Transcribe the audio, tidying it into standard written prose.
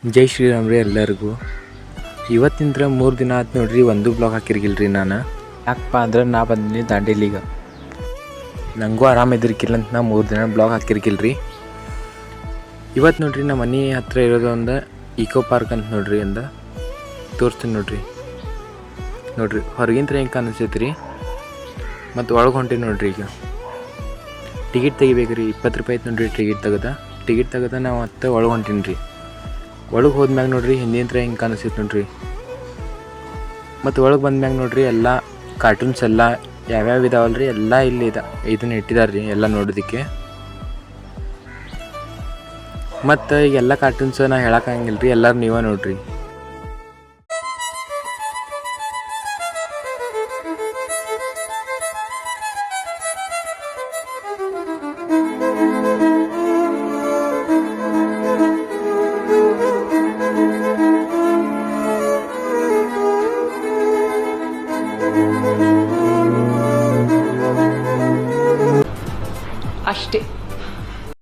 ಜೈ ಶ್ರೀರಾಮ್ ರೀ ಎಲ್ಲರಿಗೂ. ಇವತ್ತಿಂದ್ರ 3 ದಿನ ಆಯ್ತು ನೋಡ್ರಿ, ಒಂದು ಬ್ಲಾಗ್ ಹಾಕಿರ್ಗಿಲ್ರಿ ನಾನು. ಯಾಕಪ್ಪ ಅಂದ್ರೆ ನಾ ಬಂದಿನಿ ದಾಂಡೇಲಿಗೆ. ನನಗೂ ಆರಾಮ ಇದ್ರಿಕಿಲ್ಲ ಅಂತ ನಾ 3 ದಿನ ಬ್ಲಾಗ್ ಹಾಕಿರ್ಗಿಲ್ರಿ. ಇವತ್ತು ನೋಡ್ರಿ ನಮ್ಮ ಮನೆ ಹತ್ರ ಇರೋದು ಒಂದು ಈಕೋ ಪಾರ್ಕ್ ಅಂತ ನೋಡ್ರಿ, ಅಂದ ತೋರಿಸ್ತೀನಿ ನೋಡ್ರಿ. ಹೊರಗಿಂತ್ರ ಹೆಂಗೆ ಕಾಣಿಸ್ತೈತಿ ರೀ, ಮತ್ತು ಒಳಗೆ ಹೊಂಟೀನಿ ನೋಡ್ರಿ. ಈಗ ಟಿಕೆಟ್ ತೆಗಿಬೇಕ್ರಿ, 20 ರೂಪಾಯಿ ಐತೆ ನೋಡ್ರಿ ಟಿಕೆಟ್ ತೆಗದ ನಾವು ಮತ್ತೆ ಒಳಗೆ ಹೊಂಟೀನಿ ರೀ. ಒಳಗೆ ಹೋದ್ಮ್ಯಾಗ ನೋಡ್ರಿ ಹಿಂದಿನ ಹಿಂಗೆ ಕಾಣಿಸ್ತೈತೆ ನೋಡ್ರಿ. ಮತ್ತು ಒಳಗೆ ಬಂದ್ಮ್ಯಾಗ ನೋಡ್ರಿ ಎಲ್ಲ ಕಾರ್ಟೂನ್ಸ್ ಎಲ್ಲ ಯಾವ್ಯಾವ ಇದಾವಲ್ರಿ ಎಲ್ಲ ಇಲ್ಲಿ ಇದನ್ನ ಇಟ್ಟಿದ್ದಾರೆ ರೀ ಎಲ್ಲ ನೋಡೋದಕ್ಕೆ. ಮತ್ತು ಎಲ್ಲ ಕಾರ್ಟೂನ್ಸ್ ನಾ ಹೇಳೋಕ್ಕಾಗಂಗಿಲ್ಲ ರೀ, ಎಲ್ಲರೂ ನೀವೇ ನೋಡ್ರಿ. ಅಷ್ಟೇ.